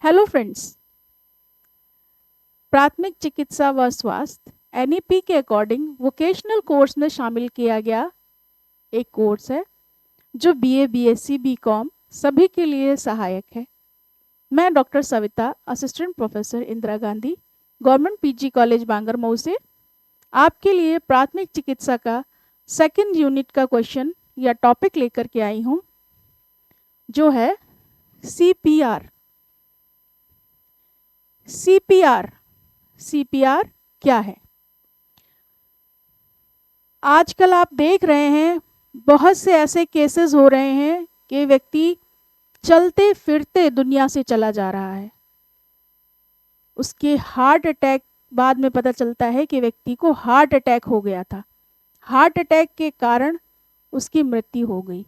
Hello friends. प्राथमिक चिकित्सा व स्वास्थ्य एनईपी के अकॉर्डिंग वोकेशनल कोर्स में शामिल किया गया एक कोर्स है जो बीए, बीएससी, बीकॉम सभी के लिए सहायक है। मैं doctor Savita, assistant professor Indira Gandhi government PG college Bangarmau से आपके लिए प्राथमिक चिकित्सा का सेकंड यूनिट का क्वेश्चन या टॉपिक लेकर के आई हूँ, जो है सीपीआर। सीपीआर सीपीआर क्या है? आजकल आप देख रहे हैं बहुत से ऐसे केसेस हो रहे हैं कि व्यक्ति चलते फिरते दुनिया से चला जा रहा है। उसके हार्ट अटैक, बाद में पता चलता है कि व्यक्ति को हार्ट अटैक हो गया था। हार्ट अटैक के कारण उसकी मृत्यु हो गई।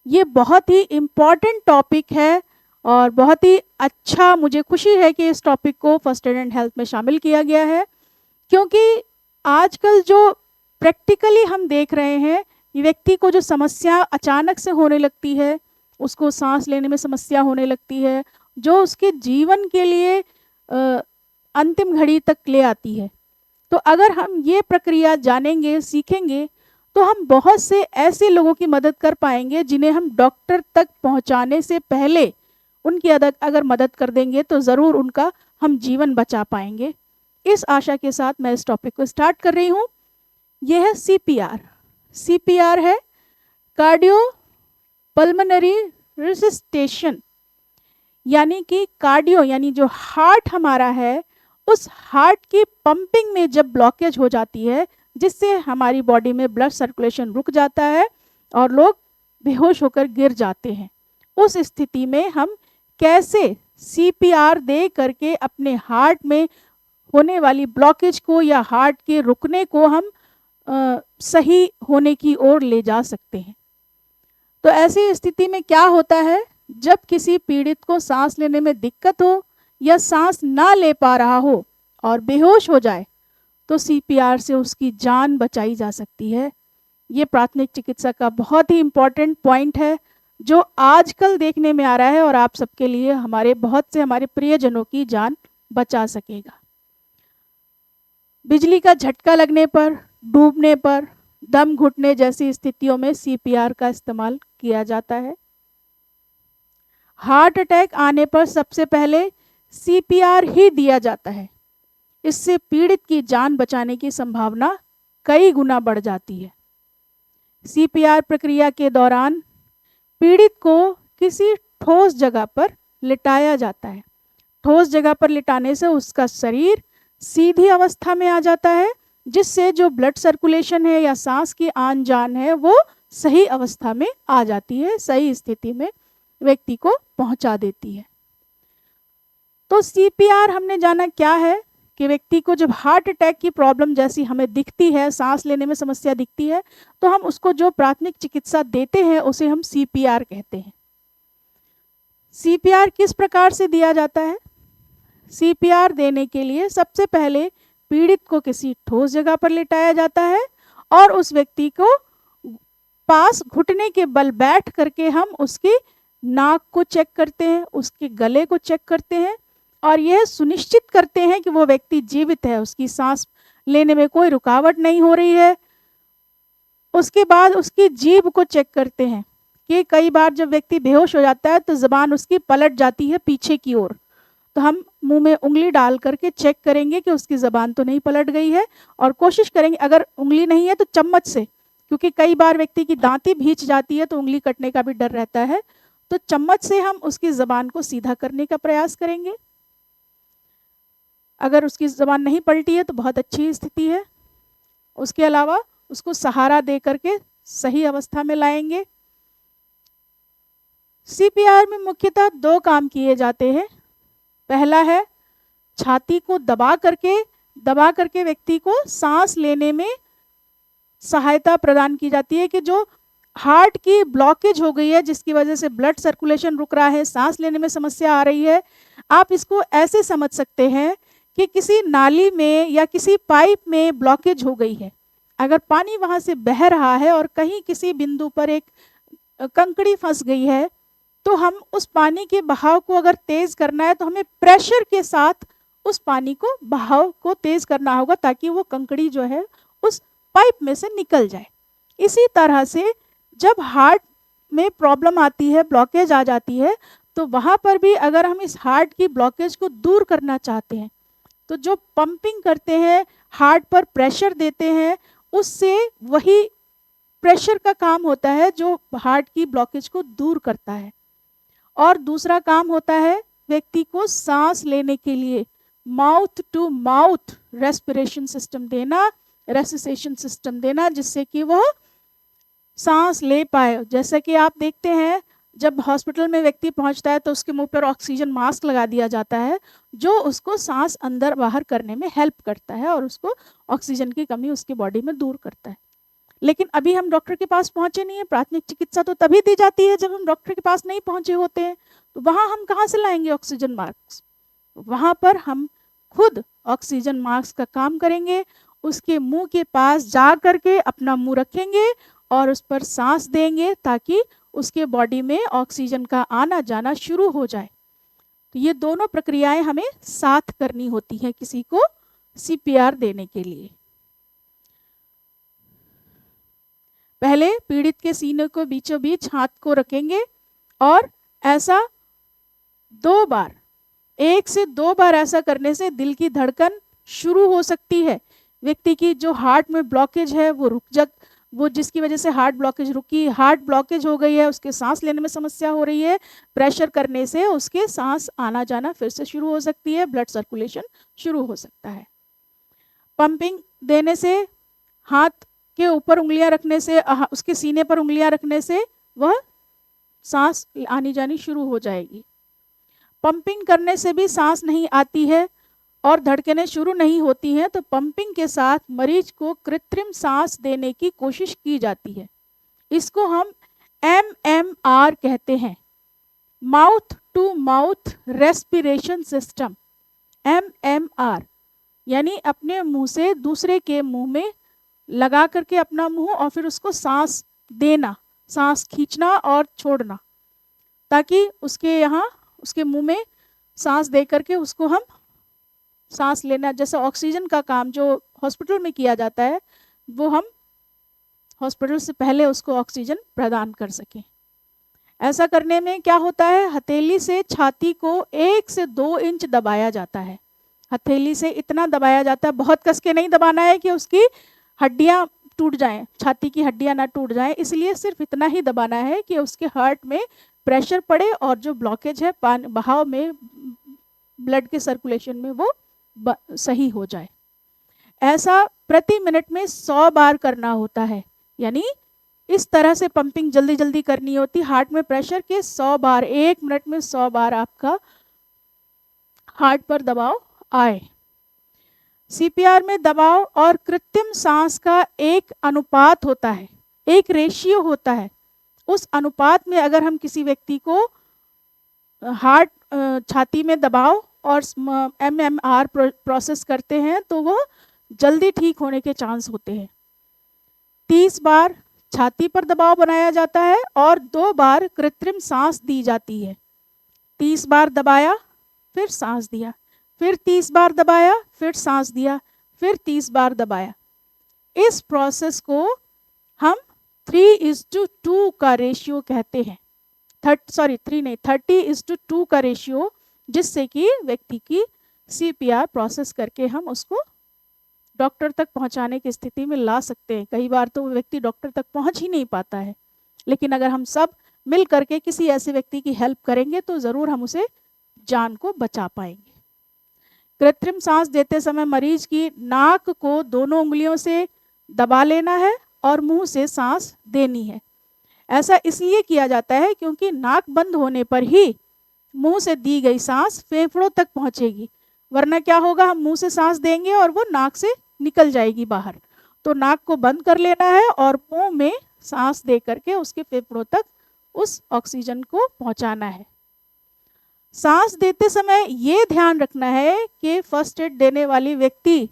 ये बहुत ही इम्पॉर्टेंट टॉपिक है और बहुत ही अच्छा, मुझे खुशी है कि इस टॉपिक को फर्स्ट एड एंड हेल्थ में शामिल किया गया है, क्योंकि आजकल जो प्रैक्टिकली हम देख रहे हैं, व्यक्ति को जो समस्या अचानक से होने लगती है, उसको सांस लेने में समस्या होने लगती है, जो उसके जीवन के लिए अंतिम घड़ी तक ले आती है। तो अगर हम ये प्रक्रिया जानेंगे, सीखेंगे, तो हम बहुत से ऐसे लोगों की मदद कर पाएंगे जिन्हें हम डॉक्टर तक पहुंचाने से पहले उनकी अगर मदद कर देंगे तो ज़रूर उनका हम जीवन बचा पाएंगे। इस आशा के साथ मैं इस टॉपिक को स्टार्ट कर रही हूँ। यह है सीपीआर। सीपीआर है कार्डियो पल्मोनरी रिससिटेशन, यानी कि कार्डियो यानी जो हार्ट हमारा है, उस हार्ट की पंपिंग में जब ब्लॉकेज हो जाती है, जिससे हमारी बॉडी में ब्लड सर्कुलेशन रुक जाता है और लोग बेहोश होकर गिर जाते हैं। उस स्थिति में हम कैसे सीपीआर दे करके अपने हार्ट में होने वाली ब्लॉकेज को या हार्ट के रुकने को हम सही होने की ओर ले जा सकते हैं। तो ऐसी स्थिति में क्या होता है, जब किसी पीड़ित को सांस लेने में दिक्कत हो या सांस ना ले पा रहा हो और बेहोश हो जाए, तो सीपीआर से उसकी जान बचाई जा सकती है। ये प्राथमिक चिकित्सा का बहुत ही इम्पॉर्टेंट पॉइंट है जो आजकल देखने में आ रहा है और आप सबके लिए, हमारे प्रियजनों की जान बचा सकेगा। बिजली का झटका लगने पर, डूबने पर, दम घुटने जैसी स्थितियों में सीपीआर का इस्तेमाल किया जाता है। हार्ट अटैक आने पर सबसे पहले सीपीआर ही दिया जाता है। इससे पीड़ित की जान बचाने की संभावना कई गुना बढ़ जाती है। सीपीआर प्रक्रिया के दौरान पीड़ित को किसी ठोस जगह पर लिटाया जाता है। ठोस जगह पर लिटाने से उसका शरीर सीधी अवस्था में आ जाता है, जिससे जो ब्लड सर्कुलेशन है या सांस की आन जान है वो सही अवस्था में आ जाती है, सही स्थिति में व्यक्ति को पहुंचा देती है। तो सीपीआर हमने जाना क्या है कि व्यक्ति को जब हार्ट अटैक की प्रॉब्लम जैसी हमें दिखती है, सांस लेने में समस्या दिखती है, तो हम उसको जो प्राथमिक चिकित्सा देते हैं उसे हम सीपीआर कहते हैं। सीपीआर किस प्रकार से दिया जाता है? सीपीआर देने के लिए सबसे पहले पीड़ित को किसी ठोस जगह पर लिटाया जाता है और उस व्यक्ति को पास घुटने के बल बैठ करके हम उसकी नाक को चेक करते हैं, उसके गले को चेक करते हैं और यह सुनिश्चित करते हैं कि वो व्यक्ति जीवित है, उसकी सांस लेने में कोई रुकावट नहीं हो रही है। उसके बाद उसकी जीभ को चेक करते हैं कि कई बार जब व्यक्ति बेहोश हो जाता है तो ज़बान उसकी पलट जाती है पीछे की ओर, तो हम मुंह में उंगली डाल करके चेक करेंगे कि उसकी ज़बान तो नहीं पलट गई है और कोशिश करेंगे, अगर उंगली नहीं है तो चम्मच से, क्योंकि कई बार व्यक्ति की दांती भींच जाती है तो उंगली कटने का भी डर रहता है, तो चम्मच से हम उसकी ज़बान को सीधा करने का प्रयास करेंगे। अगर उसकी ज़बान नहीं पलटी है तो बहुत अच्छी स्थिति है। उसके अलावा उसको सहारा दे करके सही अवस्था में लाएंगे। सीपीआर में मुख्यतः 2 काम किए जाते हैं। पहला है छाती को दबा करके व्यक्ति को सांस लेने में सहायता प्रदान की जाती है कि जो हार्ट की ब्लॉकेज हो गई है, जिसकी वजह से ब्लड सर्कुलेशन रुक रहा है, सांस लेने में समस्या आ रही है। आप इसको ऐसे समझ सकते हैं कि किसी नाली में या किसी पाइप में ब्लॉकेज हो गई है। अगर पानी वहाँ से बह रहा है और कहीं किसी बिंदु पर एक कंकड़ी फंस गई है तो हम उस पानी के बहाव को अगर तेज करना है तो हमें प्रेशर के साथ उस पानी को बहाव को तेज करना होगा ताकि वो कंकड़ी जो है उस पाइप में से निकल जाए। इसी तरह से जब हार्ट में प्रॉब्लम आती है, ब्लॉकेज आ जाती है, तो वहाँ पर भी अगर हम इस हार्ट की ब्लॉकेज को दूर करना चाहते हैं तो जो पंपिंग करते हैं, हार्ट पर प्रेशर देते हैं, उससे वही प्रेशर का काम होता है जो हार्ट की ब्लॉकेज को दूर करता है। और दूसरा काम होता है व्यक्ति को सांस लेने के लिए mouth to mouth respiration system देना, रेसिसेशन सिस्टम देना, जिससे कि वह सांस ले पाए। जैसे कि आप देखते हैं जब हॉस्पिटल में व्यक्ति पहुंचता है तो उसके मुंह पर ऑक्सीजन मास्क लगा दिया जाता है जो उसको सांस अंदर बाहर करने में हेल्प करता है और उसको ऑक्सीजन की कमी उसकी बॉडी में दूर करता है। लेकिन अभी हम डॉक्टर के पास पहुंचे नहीं है। प्राथमिक चिकित्सा तो तभी दी जाती है जब हम डॉक्टर के पास नहीं पहुंचे होते हैं, तो वहां हम कहाँ से लाएंगे ऑक्सीजन मास्क? वहां पर हम खुद ऑक्सीजन मास्क का काम करेंगे। उसके मुंह के पास जा करके अपना मुंह रखेंगे और उस पर सांस देंगे ताकि उसके बॉडी में ऑक्सीजन का आना जाना शुरू हो जाए। तो ये दोनों प्रक्रियाएं हमें साथ करनी होती हैं किसी को सीपीआर देने के लिए। पहले पीड़ित के सीने को बीचों बीच हाथ को रखेंगे और ऐसा 2 बार, 1 से 2 बार ऐसा करने से दिल की धड़कन शुरू हो सकती है। व्यक्ति की जो हार्ट में ब्लॉकेज है वो जिसकी वजह से हार्ट ब्लॉकेज रुकी, हार्ट ब्लॉकेज हो गई है, उसके सांस लेने में समस्या हो रही है, प्रेशर करने से उसके सांस आना जाना फिर से शुरू हो सकती है, ब्लड सर्कुलेशन शुरू हो सकता है। पंपिंग देने से, हाथ के ऊपर उंगलियां रखने से, उसके सीने पर उंगलियां रखने से वह सांस आनी जानी शुरू हो जाएगी। पंपिंग करने से भी सांस नहीं आती है और धड़कनें शुरू नहीं होती हैं, तो पंपिंग के साथ मरीज को कृत्रिम सांस देने की कोशिश की जाती है। इसको हम MMR कहते हैं, mouth to mouth respiration system, MMR, यानी अपने मुंह से दूसरे के मुंह में लगा करके अपना मुंह और फिर उसको सांस देना, सांस खींचना और छोड़ना, ताकि उसके यहाँ उसके मुंह में सांस दे करके उसको हम सांस लेना, जैसे ऑक्सीजन का काम जो हॉस्पिटल में किया जाता है वो हम हॉस्पिटल से पहले उसको ऑक्सीजन प्रदान कर सकें। ऐसा करने में क्या होता है, हथेली से छाती को 1 से 2 इंच दबाया जाता है। हथेली से इतना दबाया जाता है, बहुत कस के नहीं दबाना है कि उसकी हड्डियां टूट जाएं, छाती की हड्डियां ना टूट जाएं, इसलिए सिर्फ इतना ही दबाना है कि उसके हार्ट में प्रेशर पड़े और जो ब्लॉकेज है बहाव में, ब्लड के सर्कुलेशन में वो सही हो जाए। ऐसा प्रति मिनट में 100 बार करना होता है, यानी इस तरह से पंपिंग जल्दी जल्दी करनी होती, हार्ट में प्रेशर के 100 बार, 1 मिनट में 100 बार आपका हार्ट पर दबाव आए। सीपीआर में दबाव और कृत्रिम सांस का एक अनुपात होता है, एक रेशियो होता है। उस अनुपात में अगर हम किसी व्यक्ति को हार्ट छाती में दबाव और MMR प्रोसेस करते हैं तो वह जल्दी ठीक होने के चांस होते हैं। 30 बार छाती पर दबाव बनाया जाता है और 2 बार कृत्रिम सांस दी जाती है। 30 बार दबाया, फिर सांस दिया, फिर 30 बार दबाया, फिर सांस दिया, फिर 30 बार दबाया। इस प्रोसेस को हम 3:2 का रेशियो कहते हैं। 30:2 का रेशियो, जिससे कि व्यक्ति की सीपीआर प्रोसेस करके हम उसको डॉक्टर तक पहुंचाने की स्थिति में ला सकते हैं। कई बार तो व्यक्ति डॉक्टर तक पहुंच ही नहीं पाता है, लेकिन अगर हम सब मिल करके किसी ऐसे व्यक्ति की हेल्प करेंगे तो ज़रूर हम उसे जान को बचा पाएंगे। कृत्रिम सांस देते समय मरीज की नाक को दोनों उंगलियों से दबा लेना है और मुंह से सांस देनी है। ऐसा इसलिए किया जाता है क्योंकि नाक बंद होने पर ही मुंह से दी गई सांस फेफड़ों तक पहुंचेगी, वरना क्या होगा, हम मुंह से सांस देंगे और वो नाक से निकल जाएगी बाहर। तो नाक को बंद कर लेना है और मुंह में सांस दे करके उसके फेफड़ों तक उस ऑक्सीजन को पहुंचाना है। सांस देते समय ये ध्यान रखना है कि फर्स्ट एड देने वाली व्यक्ति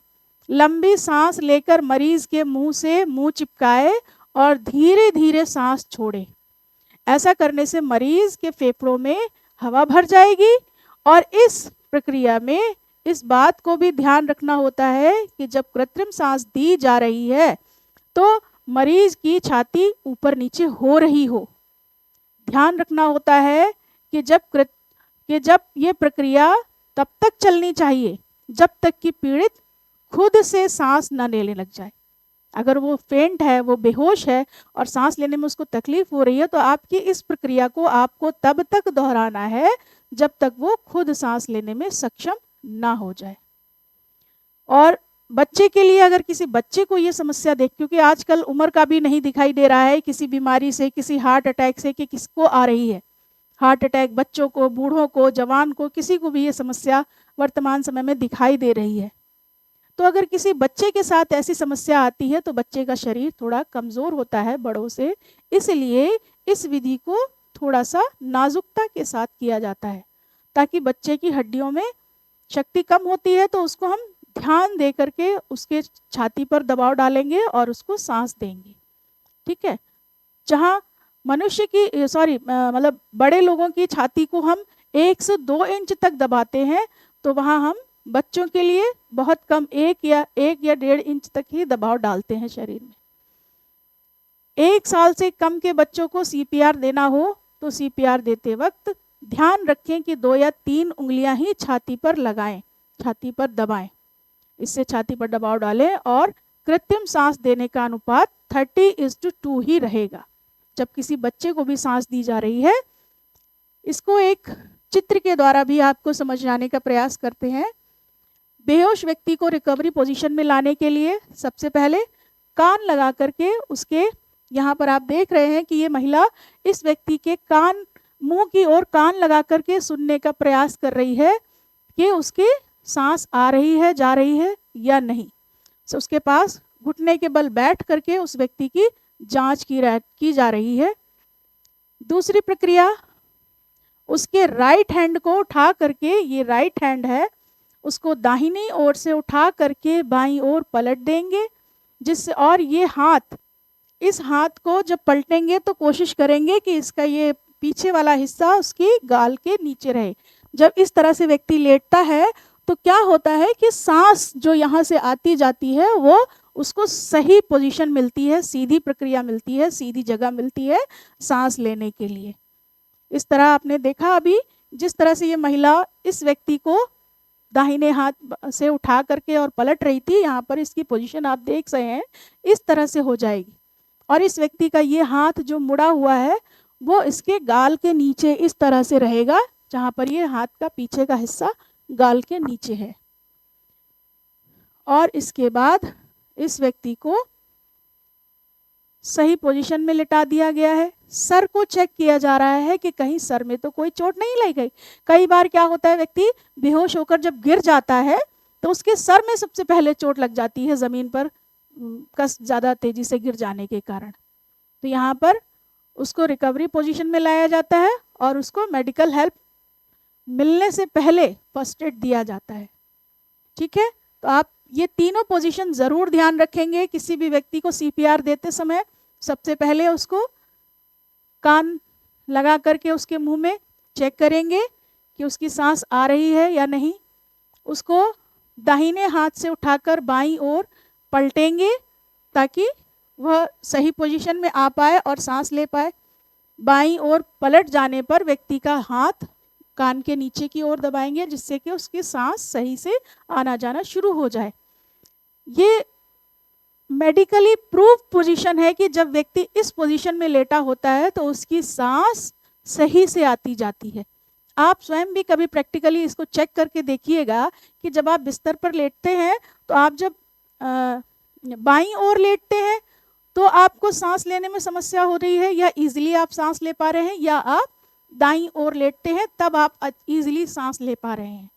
लंबी सांस लेकर मरीज के मुंह से मुंह चिपकाए और धीरे धीरे सांस छोड़े। ऐसा करने से मरीज के फेफड़ों में हवा भर जाएगी। और इस प्रक्रिया में इस बात को भी ध्यान रखना होता है कि जब कृत्रिम सांस दी जा रही है तो मरीज की छाती ऊपर नीचे हो रही हो। ध्यान रखना होता है कि जब ये प्रक्रिया तब तक चलनी चाहिए जब तक कि पीड़ित खुद से सांस न लेने लग जाए। अगर वो फेंट है, वो बेहोश है और सांस लेने में उसको तकलीफ हो रही है, तो आपकी इस प्रक्रिया को आपको तब तक दोहराना है जब तक वो खुद सांस लेने में सक्षम ना हो जाए। और बच्चे के लिए, अगर किसी बच्चे को ये समस्या देख, क्योंकि आजकल उम्र का भी नहीं दिखाई दे रहा है किसी बीमारी से, किसी हार्ट अटैक से कि किसको आ रही है हार्ट अटैक, बच्चों को, बूढ़ों को, जवान को, किसी को भी ये समस्या वर्तमान समय में दिखाई दे रही है। तो अगर किसी बच्चे के साथ ऐसी समस्या आती है तो बच्चे का शरीर थोड़ा कमज़ोर होता है बड़ों से, इसलिए इस विधि को थोड़ा सा नाजुकता के साथ किया जाता है, ताकि बच्चे की हड्डियों में शक्ति कम होती है तो उसको हम ध्यान दे करके उसके छाती पर दबाव डालेंगे और उसको सांस देंगे। ठीक है। जहाँ मनुष्य की मतलब बड़े लोगों की छाती को हम 1 से 2 इंच तक दबाते हैं, तो वहाँ हम बच्चों के लिए बहुत कम 1 या 1.5 इंच तक ही दबाव डालते हैं शरीर में। 1 साल से कम के बच्चों को CPR देना हो तो CPR देते वक्त ध्यान रखें कि 2 या 3 उंगलियां ही छाती पर लगाएं, छाती पर दबाएं। इससे छाती पर दबाव डालें और कृत्रिम सांस देने का अनुपात 30:2 ही रहेगा जब किसी बच्चे को भी सांस दी जा रही है। इसको एक चित्र के द्वारा भी आपको समझाने का प्रयास करते हैं। बेहोश व्यक्ति को रिकवरी पोजीशन में लाने के लिए सबसे पहले कान लगा करके उसके, यहाँ पर आप देख रहे हैं कि ये महिला इस व्यक्ति के कान, मुंह की ओर कान लगा करके सुनने का प्रयास कर रही है कि उसकी सांस आ रही है, जा रही है या नहीं। उसके पास घुटने के बल बैठ करके उस व्यक्ति की जांच की जा रही है। दूसरी प्रक्रिया, उसके राइट हैंड को उठा करके, ये राइट हैंड है, उसको दाहिनी ओर से उठा करके बाईं ओर पलट देंगे, जिससे, और ये हाथ, इस हाथ को जब पलटेंगे तो कोशिश करेंगे कि इसका ये पीछे वाला हिस्सा उसकी गाल के नीचे रहे। जब इस तरह से व्यक्ति लेटता है तो क्या होता है कि सांस जो यहाँ से आती जाती है वो उसको सही पोजीशन मिलती है, सीधी प्रक्रिया मिलती है, सीधी जगह मिलती है सांस लेने के लिए। इस तरह आपने देखा अभी जिस तरह से ये महिला इस व्यक्ति को दाहिने हाथ से उठा करके और पलट रही थी, यहाँ पर इसकी पोजीशन आप देख रहे हैं, इस तरह से हो जाएगी। और इस व्यक्ति का ये हाथ जो मुड़ा हुआ है वो इसके गाल के नीचे इस तरह से रहेगा, जहाँ पर ये हाथ का पीछे का हिस्सा गाल के नीचे है। और इसके बाद इस व्यक्ति को सही पोजीशन में लिटा दिया गया है। सर को चेक किया जा रहा है कि कहीं सर में तो कोई चोट नहीं लग गई। कई बार क्या होता है, व्यक्ति बेहोश होकर जब गिर जाता है तो उसके सर में सबसे पहले चोट लग जाती है, ज़मीन पर कस ज़्यादा तेजी से गिर जाने के कारण। तो यहाँ पर उसको रिकवरी पोजीशन में लाया जाता है और उसको मेडिकल हेल्प मिलने से पहले फर्स्ट एड दिया जाता है। ठीक है। तो आप ये तीनों पोजीशन ज़रूर ध्यान रखेंगे किसी भी व्यक्ति को CPR देते समय। सबसे पहले उसको कान लगा करके उसके मुंह में चेक करेंगे कि उसकी सांस आ रही है या नहीं। उसको दाहिने हाथ से उठाकर बाईं ओर पलटेंगे ताकि वह सही पोजीशन में आ पाए और सांस ले पाए। बाईं ओर पलट जाने पर व्यक्ति का हाथ कान के नीचे की ओर दबाएंगे, जिससे कि उसकी सांस सही से आना जाना शुरू हो जाए। ये मेडिकली प्रूफ पोजीशन है कि जब व्यक्ति इस पोजीशन में लेटा होता है तो उसकी सांस सही से आती जाती है। आप स्वयं भी कभी प्रैक्टिकली इसको चेक करके देखिएगा कि जब आप बिस्तर पर लेटते हैं तो आप जब बाईं ओर लेटते हैं तो आपको सांस लेने में समस्या हो रही है या इजीली आप सांस ले पा रहे हैं, या आप दाईं ओर लेटते हैं तब आप इजीली सांस ले पा रहे हैं।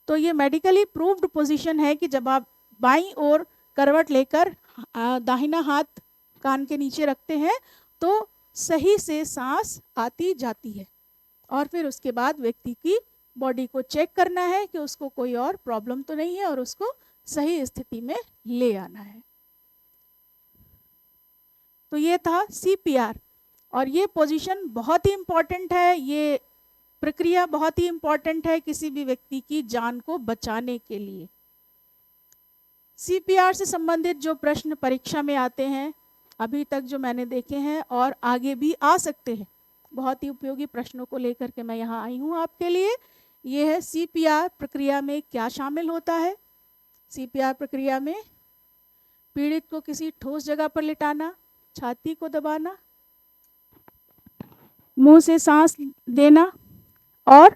तो ये मेडिकली प्रूव्ड पोजीशन है कि जब आप बाईं ओर करवट लेकर दाहिना हाथ कान के नीचे रखते हैं तो सही से सांस आती जाती है। और फिर उसके बाद व्यक्ति की बॉडी को चेक करना है कि उसको कोई और प्रॉब्लम तो नहीं है और उसको सही स्थिति में ले आना है। तो ये था CPR। और ये पोजीशन बहुत ही इम्पॉर्टेंट है, ये प्रक्रिया बहुत ही इम्पॉर्टेंट है किसी भी व्यक्ति की जान को बचाने के लिए। सीपीआर से संबंधित जो प्रश्न परीक्षा में आते हैं अभी तक जो मैंने देखे हैं और आगे भी आ सकते हैं, बहुत ही उपयोगी प्रश्नों को लेकर के मैं यहाँ आई हूँ आपके लिए। ये है सीपीआर प्रक्रिया में क्या शामिल होता है। सीपीआर प्रक्रिया में पीड़ित को किसी ठोस जगह पर लिटाना, छाती को दबाना, मुंह से सांस देना और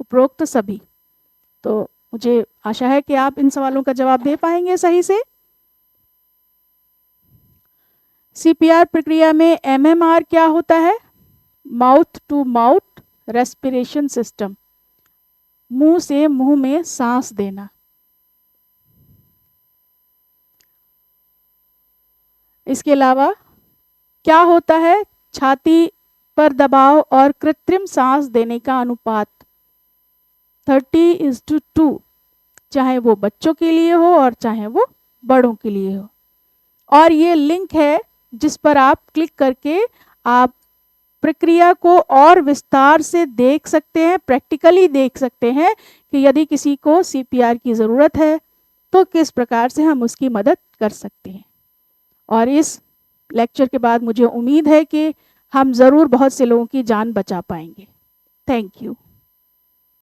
उपरोक्त सभी। तो मुझे आशा है कि आप इन सवालों का जवाब दे पाएंगे सही से। सीपीआर प्रक्रिया में एमएमआर क्या होता है? Mouth to mouth respiration system, मुंह से मुंह में सांस देना। इसके अलावा क्या होता है? छाती पर दबाव और कृत्रिम सांस देने का अनुपात 30:2, चाहे वो बच्चों के लिए हो और चाहे वो बड़ों के लिए हो। और ये लिंक है जिस पर आप क्लिक करके आप प्रक्रिया को और विस्तार से देख सकते हैं, प्रैक्टिकली देख सकते हैं कि यदि किसी को सीपीआर की ज़रूरत है तो किस प्रकार से हम उसकी मदद कर सकते हैं। और इस लेक्चर के बाद मुझे उम्मीद है कि हम ज़रूर बहुत से लोगों की जान बचा पाएंगे। Thank you.